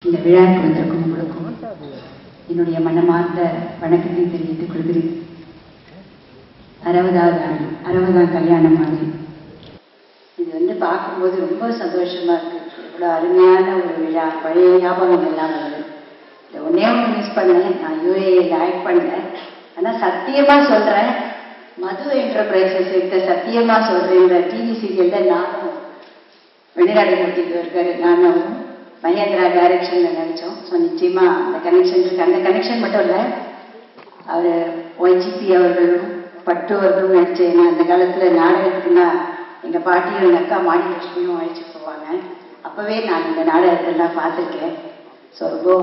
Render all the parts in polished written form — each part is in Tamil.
இந்த விழாவுக்கு வந்திருக்கும் உங்களுக்கும் என்னுடைய மனமார்ந்த வணக்கத்தை தெரிவித்துக் கொள்கிறேன். 60ஆம் கல்யாணம் ஆகுது. இது பார்க்கும்போது ரொம்ப சந்தோஷமா இருக்கு. இவ்வளோ அருமையான ஒரு விழா, பழைய ஞாபகம் எல்லாம் வருது. இந்த ஒன்னே ஒன்று மிஸ் பண்ணேன், நான் யூஏயில் ஆக்ட் பண்ணேன். ஆனால் சத்தியமா சொல்றேன், மது என்டர்பிரைசஸ் எடுத்த சத்தியமா சொல்றேன், இந்த டிவி சீரியல்ல நானும் வெளிநாடு மூர்த்திக்கு இருக்காரு, நானும் மகேந்திரா டைரக்ஷன்ல நினைச்சோம். ஸோ நிச்சயமா அந்த கனெக்ஷன் இருக்கு. அந்த கனெக்ஷன் மட்டும் இல்லை, அவர் ஒய்ஜிபி அவர்களும் பட்டு அவர்களும் நடிச்சேன். அந்த காலத்துல நாடகத்துக்குன்னா எங்க பாட்டியும் எங்க அக்கா மாடி லட்சுமியும் அழைச்சிட்டு போவாங்க. அப்பவே நான் இந்த நாடகத்தெல்லாம் பார்த்துருக்கேன். ஸோ ரொம்ப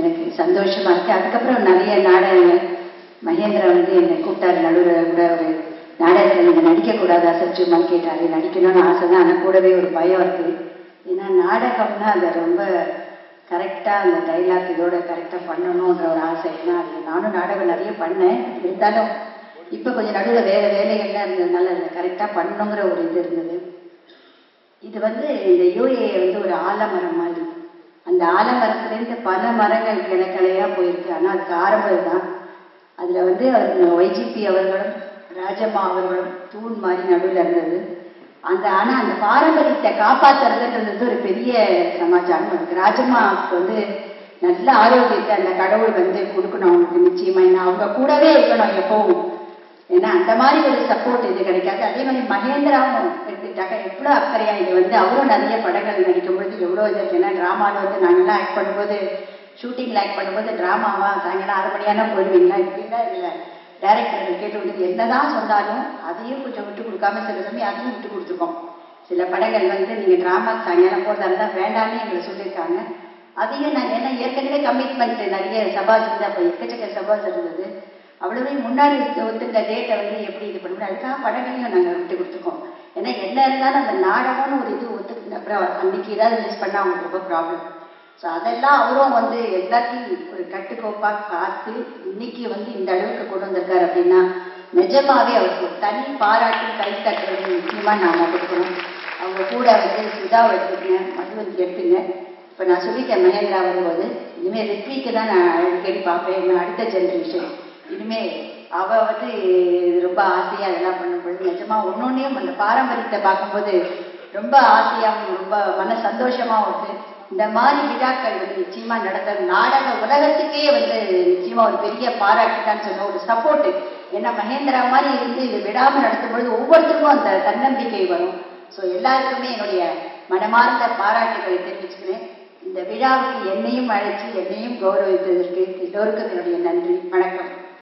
எனக்கு சந்தோஷமா இருக்கு. அதுக்கப்புறம் நிறைய நாடகங்கள் மகேந்திரா என்னை கூப்பிட்டாரு. நடுவில் கூட ஒரு நாடகத்தில் நீங்கள் நடிக்கக்கூடாதா சச்சுமான்னு கேட்டாரு. நடிக்கணும்னு ஆசை தான், ஆனால் கூடவே ஒரு பயம் இருக்கு. ஏன்னா நாடகம்னா அதை ரொம்ப கரெக்டாக அந்த டைலாக் இதோட கரெக்டாக பண்ணணுன்ற ஒரு ஆசை. ஏன்னா அது நானும் நாடகம் நிறைய பண்ணேன். இருந்தாலும் இப்போ கொஞ்சம் நடுவில் வேறு வேலைகள்லாம் இருந்ததுனால அதில் கரெக்டாக பண்ணணுங்கிற ஒரு இது இருந்தது. இது இந்த யூஏ ஒரு ஆலமரம் மாதிரி. அந்த ஆலமரத்துலேருந்து பல மரங்கள் கிளைக்கிளையாக போயிருக்கு. ஆனால் அதுக்கு ஆரம்பம் தான். அதில் அவர் ஒய்ஜிபி அவர்களும் ராஜம்மா அவர்களும் தூண் மாதிரி நடுவில் இருந்தது. ஆனால் அந்த பாரம்பரியத்தை காப்பாற்றுறதுன்றது ஒரு பெரிய சமாச்சாரம். அதுக்கு ராஜம்மாவுக்கு நல்ல ஆரோக்கியத்தை அந்த கடவுள் கொடுக்கணும் அவங்களுக்கு நிச்சயமா. ஏன்னா அவங்க கூடவே இருக்கணும் எப்பவும். ஏன்னா அந்த மாதிரி ஒரு சப்போர்ட் இது கிடைக்காது. அதே மாதிரி மகேந்திராவும் எடுத்துக்கிட்டாக்க எவ்வளோ அக்கறையா இது அவரும் நிறைய படங்கள் நடிக்கும் பொழுது எவ்வளோ இது இருக்கு. ஏன்னா ட்ராமாவில் நாங்கள்லாம் ஆக்ட் பண்ணும்போது, ஷூட்டிங்கில் ஆக்ட் பண்ணும்போது ட்ராமாவா சாயங்காலம் 6 மணியான போயிடுவீங்களா இப்படிலாம் இல்லை. டைரக்டர்கள் கேட்டு என்னதான் சொன்னாலும் அதையும் கொஞ்சம் விட்டு கொடுக்காம சில சமயம் அதையும் விட்டு கொடுத்துருக்கோம். சில படங்கள் நீங்கள் ட்ராமா சாயங்காலம் போகிறதா இருந்தால் வேண்டாம்னு எங்களை சொல்லியிருக்காங்க. அதையும் நாங்கள் ஏன்னா ஏற்கனவே கமிட்மெண்ட் நிறைய சபாஸ் இருந்தால் அப்போ எக்கச்சக்க சபாஸ் இருந்தது. அவ்வளவே முன்னாடி ஒத்துக்கிற டேட்டை எப்படி இது பண்ணணும், அதுக்காக படங்களையும் நாங்கள் விட்டு கொடுத்துருக்கோம். ஏன்னா என்ன இருந்தாலும் அந்த நாடகம்னு ஒரு இது ஒத்துக்கிட்ட அப்புறம் அன்னைக்கு ஏதாவது மிஸ் பண்ணால் அவங்களுக்கு ரொம்ப ப்ராப்ளம். ஸோ அதெல்லாம் அவரும் எல்லாத்தையும் ஒரு கட்டுக்கோப்பாக பார்த்து இன்னைக்கு இந்த அளவுக்கு கொண்டு வந்திருக்காரு அப்படின்னா நிஜமாவே அவருக்கு ஒரு தனி பாராட்டும் கை தட்டுறது நிச்சயமாக நாம் கொடுக்கணும். அவங்க கூட சுதாவை எடுத்துக்கங்க, மதுவந்தி எடுத்துங்க. இப்போ நான் சொல்லிட்டேன் மகேந்திரா வரும்போது இனிமேல் ரித்விக்கு தான் நான் அடிக்கடி பார்ப்பேன். அடுத்த ஜென்ரேஷன் இனிமேல் அவள் ரொம்ப ஆசையாக அதெல்லாம் பண்ணும்பொழுது நிஜமாக ஒன்னொன்னையும் அந்த பாரம்பரியத்தை பார்க்கும்போது ரொம்ப ஆசையாகவும் ரொம்ப மன சந்தோஷமாகவும் இருக்குது. இந்த மாதிரி விழாக்கள் நிச்சயமா நடத்த நாடக உலகத்துக்கே நிச்சயமா ஒரு பெரிய பாராட்டுதான் சொல்ல ஒரு சப்போர்ட். ஏன்னா மகேந்திரா மாதிரி இது விடாமல் நடத்தும் பொழுது ஒவ்வொருத்தருக்கும் அந்த தன்னம்பிக்கை வரும். ஸோ எல்லாருக்குமே என்னுடைய மனமார்ந்த பாராட்டுகளை தெரிவிச்சுக்கிறேன். இந்த விழாவுக்கு என்னையும் அழைச்சி என்னையும் கௌரவித்ததற்கு எல்லோருக்கும் என்னுடைய நன்றி. வணக்கம்.